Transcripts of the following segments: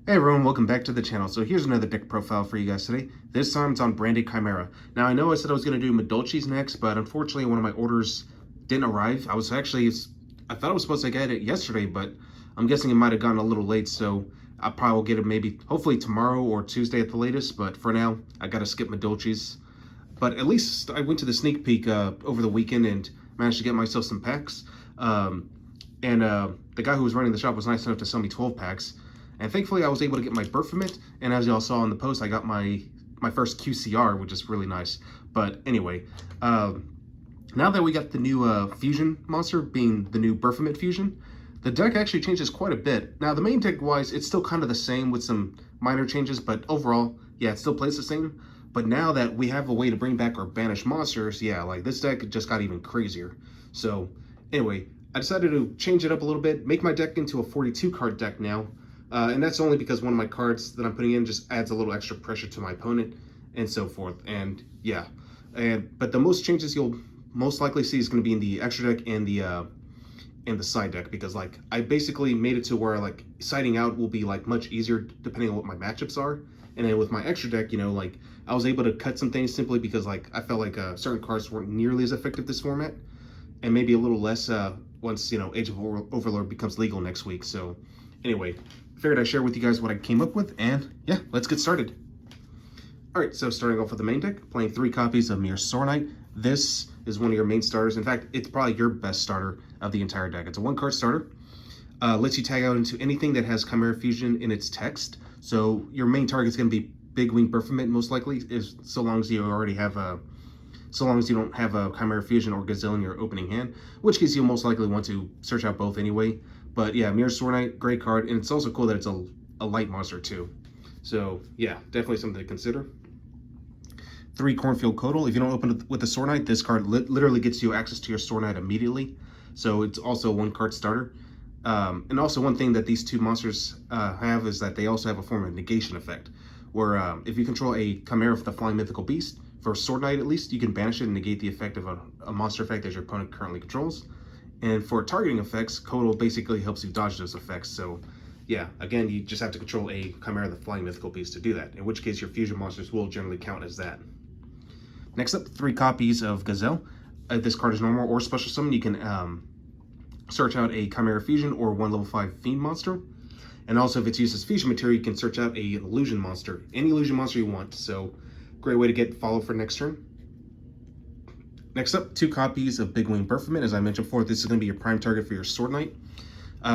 Hey everyone, welcome back to the channel. So here's another deck profile for you guys today. This time it's on Branded Chimera. Now I know I said I was going to do Medolchi's next, but unfortunately one of my orders didn't arrive. I thought I was supposed to get it yesterday, but I'm guessing it might have gotten a little late, so I probably will get it maybe, hopefully tomorrow or Tuesday at the latest, but for now, I got to skip Medolchi's. But at least I went to the sneak peek over the weekend and managed to get myself some packs. The guy who was running the shop was nice enough to sell me 12 packs. And thankfully, I was able to get my Berfamit, and as y'all saw in the post, I got my first QCR, which is really nice. But anyway, now that we got the new fusion monster, being the new Berfamit fusion, the deck actually changes quite a bit. Now, the main deck-wise, it's still kind of the same with some minor changes, but overall, yeah, it still plays the same. But now that we have a way to bring back our banished monsters, yeah, like this deck just got even crazier. So anyway, I decided to change it up a little bit, make my deck into a 42-card deck now. And that's only because one of my cards that I'm putting in just adds a little extra pressure to my opponent and so forth. And yeah, but the most changes you'll most likely see is going to be in the extra deck and the side deck, because like I basically made it to where like siding out will be like much easier depending on what my matchups are. And then with my extra deck, you know, like I was able to cut some things simply because like I felt like certain cards weren't nearly as effective this format, and maybe a little less once, you know, Age of Overlord becomes legal next week. So anyway, figured I'd share with you guys what I came up with, and yeah, let's get started. Alright, so starting off with the main deck, playing 3 copies of Mirror Knight. This is one of your main starters. In fact, it's probably your best starter of the entire deck. It's a 1-card starter. Lets you tag out into anything that has Chimera Fusion in its text. So your main target is going to be Big Wing Berfamit, most likely, so long as you already have so long as you don't have a Chimera Fusion or Gazelle in your opening hand, which case you'll most likely want to search out both anyway. But yeah, Mirror Knight, great card, and it's also cool that it's a light monster too. So yeah, definitely something to consider. 3 Cornfield Codal. If you don't open it with the Sword Knight, this card literally gets you access to your Sword Knight immediately. So it's also a 1-card starter. And also one thing that these 2 monsters have is that they also have a form of negation effect, where if you control a Chimera with the Flying Mythical Beast, for Sword Knight at least, you can banish it and negate the effect of a monster effect that your opponent currently controls. And for targeting effects, Codal basically helps you dodge those effects. So yeah, again, you just have to control a Chimera the Flying Mythical Beast to do that, in which case your fusion monsters will generally count as that. Next up, 3 copies of Gazelle. If this card is normal or special summon, you can search out a Chimera Fusion or 1 level 5 Fiend monster. And also, if it's used as fusion material, you can search out an illusion monster, any illusion monster you want. So great way to get follow for next turn. Next up, 2 copies of Big Wing Berfamit. As I mentioned before, this is going to be your prime target for your Sword Knight.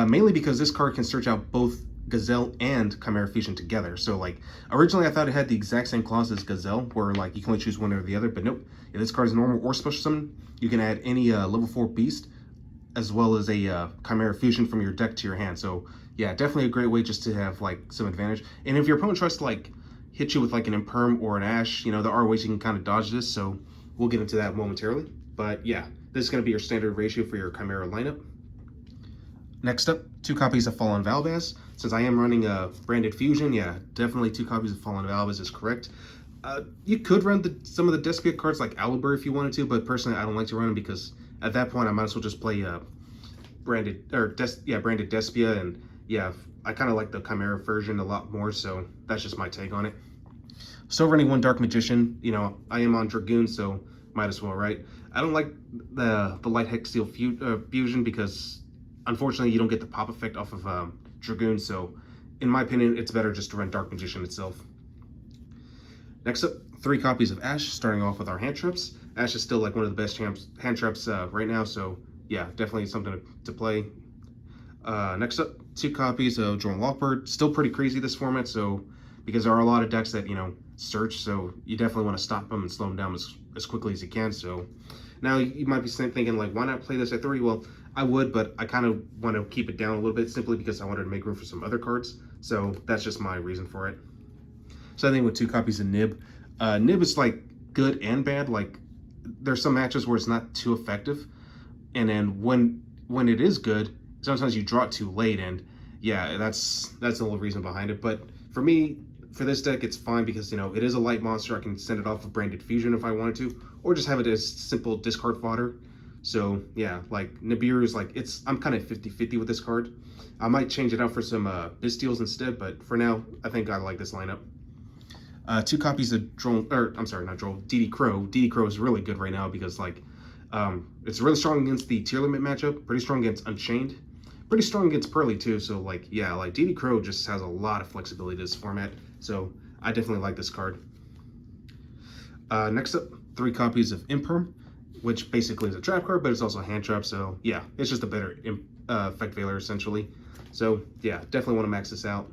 Mainly because this card can search out both Gazelle and Chimera Fusion together. So like, originally I thought it had the exact same clause as Gazelle, where like you can only choose one or the other, but nope. If this card is normal or special summon, you can add any level 4 beast, as well as a Chimera Fusion from your deck to your hand. So yeah, definitely a great way just to have like some advantage. And if your opponent tries to like hit you with like an Imperm or an Ash, you know, there are ways you can kind of dodge this, so we'll get into that momentarily. But yeah, this is going to be your standard ratio for your Chimera lineup. Next up, 2 copies of Fallen Valvaz. Since I am running a Branded Fusion, yeah, definitely 2 copies of Fallen Valvaz is correct. You could run some of the Despia cards like Alibur if you wanted to, but personally I don't like to run them because at that point I might as well just play Branded Despia, and yeah, I kind of like the Chimera version a lot more, so that's just my take on it. So running 1 Dark Magician, you know, I am on Dragoon, so might as well, right? I don't like the Light Hex Steel Fusion because unfortunately you don't get the pop effect off of Dragoon, so in my opinion it's better just to run Dark Magician itself. Next up, 3 copies of Ash, starting off with our hand traps. Ash is still like one of the best hand traps right now, so yeah, definitely something to play. Next up, 2 copies of Drone Lockbird. Still pretty crazy this format, so because there are a lot of decks that, you know, search, so you definitely want to stop them and slow them down as quickly as you can. So now you might be thinking like, why not play this at 30? Well, I would, but I kind of want to keep it down a little bit simply because I wanted to make room for some other cards. So that's just my reason for it. So I think with 2 copies of Nib. Nib is like good and bad. Like there's some matches where it's not too effective, and then when it is good, sometimes you draw it too late, and yeah, that's the little reason behind it. But for me, for this deck, it's fine because, you know, it is a light monster. I can send it off of Branded Fusion if I wanted to, or just have it as simple discard fodder. So yeah, like Nibiru is like, I'm kind of 50-50 with this card. I might change it out for some Bystials instead, but for now, I think I like this lineup. Two copies of Droll, or I'm sorry, not Droll, DD Crow. DD Crow is really good right now because like, it's really strong against the tier limit matchup, pretty strong against Unchained, pretty strong against Pearly too. So like, yeah, like DD Crow just has a lot of flexibility to this format. So I definitely like this card. Next up, 3 copies of Imperm, which basically is a trap card, but it's also a hand trap. So yeah, it's just a better effect veiler essentially. So yeah, definitely want to max this out.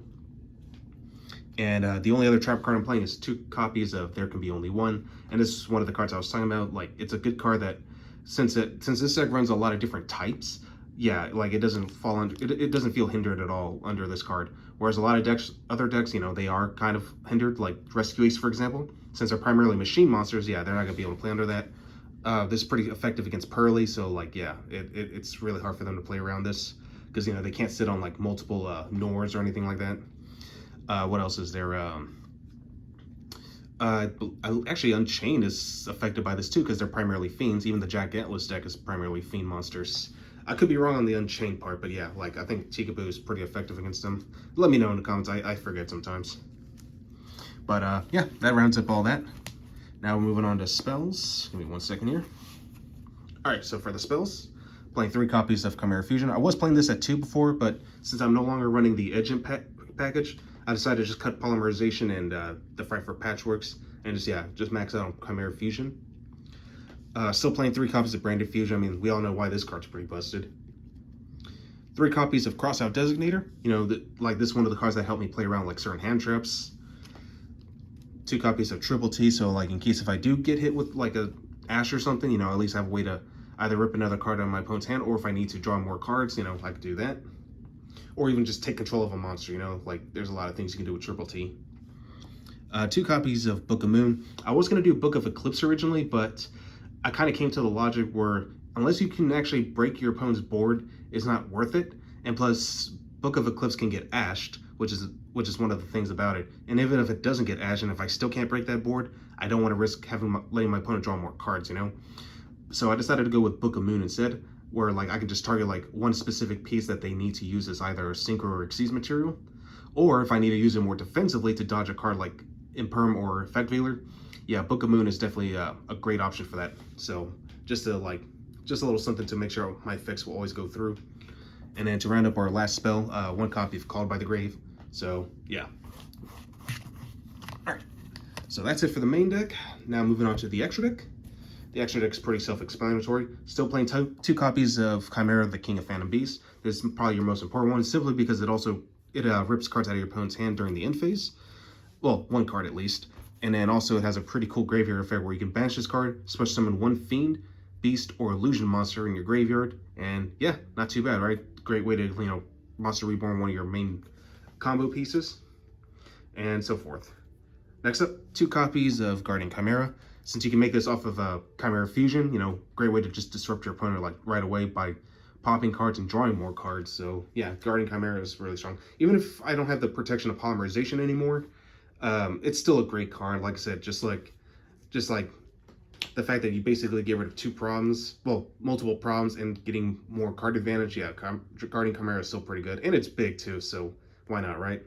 And the only other trap card I'm playing is 2 copies of There Can Be Only One. And this is one of the cards I was talking about. Like, it's a good card that, since this deck runs a lot of different types, yeah, like it doesn't fall under, it doesn't feel hindered at all under this card. Whereas a lot of other decks, you know, they are kind of hindered, like Rescue Ace, for example. Since they're primarily machine monsters, yeah, they're not gonna be able to play under that. This is pretty effective against Pearly, so like, yeah, it's really hard for them to play around this because, you know, they can't sit on like multiple Nors or anything like that. What else is there? Actually, Unchained is affected by this too because they're primarily fiends. Even the Jack Atlas deck is primarily fiend monsters. I could be wrong on the Unchained part, but yeah, like I think Tikaboo is pretty effective against them. Let me know in the comments. I forget sometimes. But yeah, that rounds up all that. Now we're moving on to spells. Give me 1 second here. All right, so for the spells, playing 3 copies of Chimera Fusion. I was playing this at 2 before, but since I'm no longer running the Edge package, I decided to just cut Polymerization and the Fight for Patchworks and just max out on Chimera Fusion. Still playing 3 copies of Branded Fusion. I mean, we all know why this card's pretty busted. 3 copies of Crossout Designator. You know, like this is one of the cards that helped me play around like certain hand traps. 2 copies of Triple T, so like in case if I do get hit with like a Ash or something, you know, at least I have a way to either rip another card out of my opponent's hand, or if I need to draw more cards, you know, I could do that. Or even just take control of a monster, you know, like there's a lot of things you can do with Triple T. 2 copies of Book of Moon. I was going to do Book of Eclipse originally, but I kind of came to the logic where unless you can actually break your opponent's board, it's not worth it. And plus, Book of Eclipse can get ashed, which is one of the things about it. And even if it doesn't get ashed, and if I still can't break that board, I don't want to risk letting my opponent draw more cards, you know? So I decided to go with Book of Moon instead, where like I can just target like one specific piece that they need to use as either a Synchro or Xyz material, or if I need to use it more defensively to dodge a card like Imperm or Effect Veiler, yeah, Book of Moon is definitely a great option for that. So just a little something to make sure my effects will always go through. And then to round up our last spell, 1 copy of Called by the Grave. So yeah. All right. So that's it for the main deck. Now moving on to the extra deck. The extra deck is pretty self-explanatory. Still playing 2 copies of Chimera, the King of Phantom Beasts. This is probably your most important one, simply because it rips cards out of your opponent's hand during the end phase. Well, 1 card at least. And then also it has a pretty cool graveyard effect where you can banish this card, special summon 1 fiend, beast, or illusion monster in your graveyard. And yeah, not too bad, right? Great way to, you know, monster reborn one of your main combo pieces, and so forth. Next up, 2 copies of Guardian Chimera. Since you can make this off of Chimera Fusion, you know, great way to just disrupt your opponent like right away by popping cards and drawing more cards. So yeah, Guardian Chimera is really strong. Even if I don't have the protection of Polymerization anymore, it's still a great card. Like I said, just like the fact that you basically get rid of 2 problems, well, multiple problems, and getting more card advantage. Yeah, Guardian Chimera is still pretty good, and it's big too, so why not, right?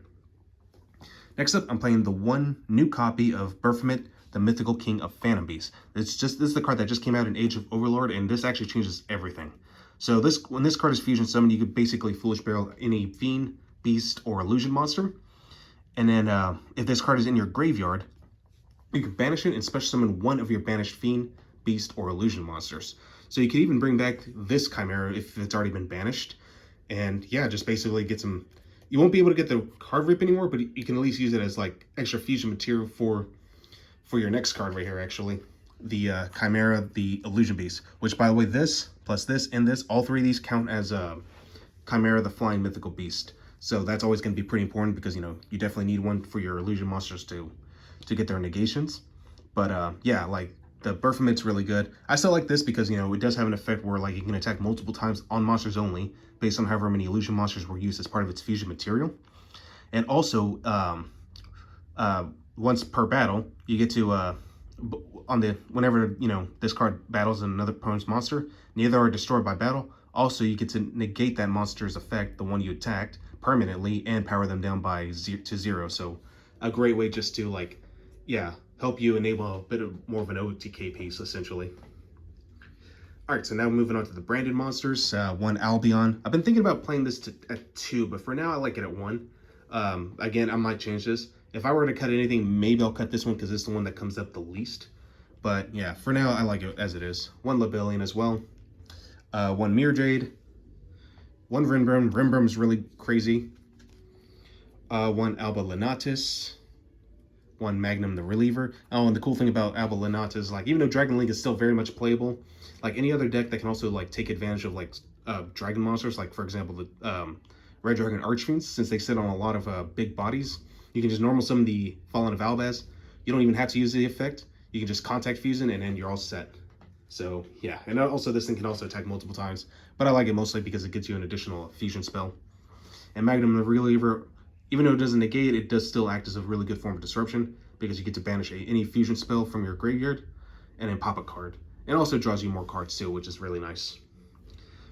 Next up, I'm playing the 1 new copy of Baphomet, the Mythical King of Phantom Beasts. This is the card that just came out in Age of Overlord, and this actually changes everything. So when this card is fusion summoned, you could basically Foolish Barrel any fiend, beast, or illusion monster. And then if this card is in your graveyard, you can banish it and special summon 1 of your banished fiend, beast, or illusion monsters. So you could even bring back this Chimera if it's already been banished. And yeah, just basically get some... You won't be able to get the card rip anymore, but you can at least use it as like extra fusion material for your next card right here, actually. The Chimera, the Illusion Beast. Which, by the way, this, plus this, and this, all 3 of these count as Chimera, the Flying Mythical Beast. So that's always going to be pretty important because, you know, you definitely need one for your illusion monsters to get their negations. But yeah, like the Baphomet's really good. I still like this because, you know, it does have an effect where like you can attack multiple times on monsters only based on however many illusion monsters were used as part of its fusion material. And also once per battle you get to on the whenever this card battles another opponent's monster, neither are destroyed by battle. Also, you get to negate that monster's effect, the one you attacked, permanently, and power them down by 0 to 0. So a great way just to like, yeah, help you enable a bit of more of an OTK piece essentially. All right, so now moving on to the branded monsters. One Albion. I've been thinking about playing this at 2, but for now I like it at 1. Again, I might change this. If I were to cut anything, maybe I'll cut this one because it's the one that comes up the least. But yeah, for now I like it as it is. One Labellion as well. One Mirror Jade. One Rimbrum. Rimbrum's really crazy. One Alba Lenatus. One Magnum the Reliever. Oh, and the cool thing about Alba Lenatus is, like, even though Dragon Link is still very much playable, like any other deck that can also like take advantage of like dragon monsters, like for example the Red Dragon Archfiends, since they sit on a lot of big bodies, you can just normal summon the Fallen of Albaz. You don't even have to use the effect. You can just contact fusion and then you're all set. So yeah, and also this thing can also attack multiple times, but I like it mostly because it gets you an additional fusion spell. And Magnum the Reliever, even though it doesn't negate, it does still act as a really good form of disruption because you get to banish any fusion spell from your graveyard and then pop a card. It also draws you more cards too, which is really nice.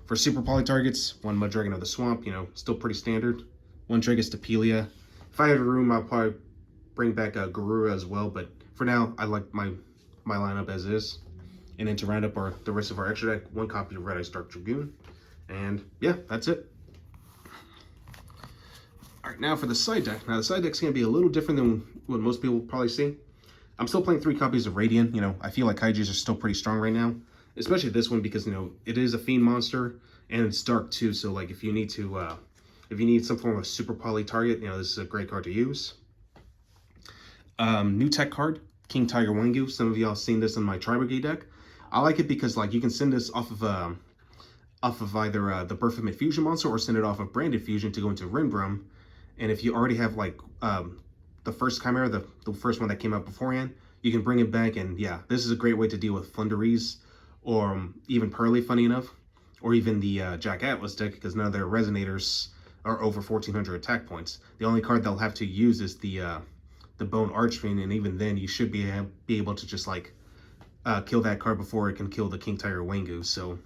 For super poly targets, one Mudragon of the Swamp, still pretty standard. One Tragus Tapelia. If I had room, I'll probably bring back a Garura as well, but for now, I like my lineup as is. And then to round up the rest of our extra deck, one copy of Red Eyes Dark Dragoon. And yeah, that's it. All right, now for the side deck. Now the side deck's gonna be a little different than what most people probably see. I'm still playing 3 copies of Radiant. I feel like Kaijus are still pretty strong right now, especially this one because it is a fiend monster and it's dark too. So like if you need some form of super poly target, this is a great card to use. New tech card, King Tiger Wangu. Some of y'all seen this in my Tri-Brigade deck. I like it because like you can send this off of either the Baphomet Fusion monster or send it off of Branded Fusion to go into Rimbrum. And if you already have like the first Chimera, the first one that came out beforehand, you can bring it back, and yeah, this is a great way to deal with Flunderies or even Pearly, funny enough, or even the Jack Atlas deck, because none of their Resonators are over 1400 attack points. The only card they'll have to use is the Bone Archfiend, and even then you should be able to just like kill that card before it can kill the King Tiger Wangu. So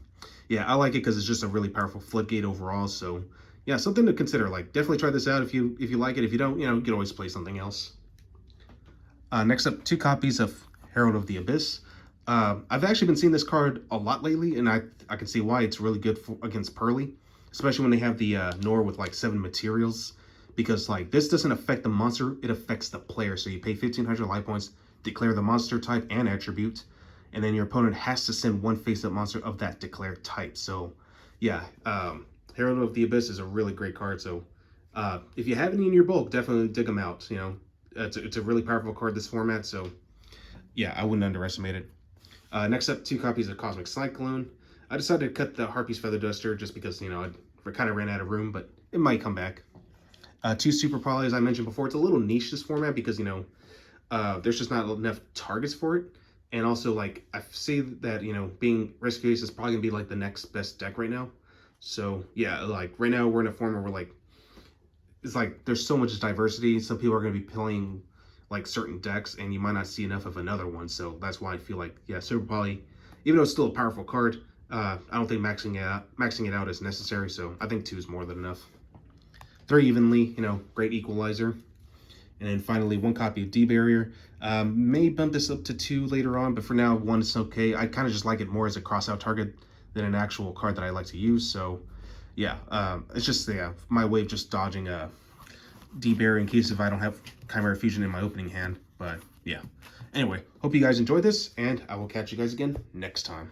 yeah, I like it because it's just a really powerful floodgate overall. So yeah, something to consider. Like, definitely try this out if you like it. If you don't, you can always play something else. Next up, 2 copies of Herald of the Abyss. I've actually been seeing this card a lot lately, and I can see why it's really good against Pearly, especially when they have the Nor with like 7 materials, because like this doesn't affect the monster, it affects the player. So you pay 1500 life points, declare the monster type and attribute, and then your opponent has to send 1 face-up monster of that declared type. So yeah, Herald of the Abyss is a really great card, so if you have any in your bulk, definitely dig them out. It's a really powerful card this format, so yeah, I wouldn't underestimate it. Next up, 2 copies of Cosmic Cyclone. I decided to cut the Harpy's Feather Duster just because, I kind of ran out of room, but it might come back. 2 Super Poly, as I mentioned before. It's a little niche, this format, because, there's just not enough targets for it. And also, like, I see that, being Rescue Ace is probably going to be, like, the next best deck right now. So yeah, like right now we're in a form where we're like, it's like there's so much diversity. Some people are going to be playing like certain decks and you might not see enough of another one. So that's why I feel like, yeah, Super Poly, even though it's still a powerful card, I don't think maxing it out is necessary. So I think 2 is more than enough. 3 evenly, great equalizer. And then finally 1 copy of D-Barrier. May bump this up to 2 later on, but for now 1 is okay. I kind of just like it more as a cross-out target than an actual card that I like to use. So yeah, it's just my way of just dodging a D-Barrier in case if I don't have Chimera Fusion in my opening hand. But yeah, anyway, hope you guys enjoyed this, and I will catch you guys again next time.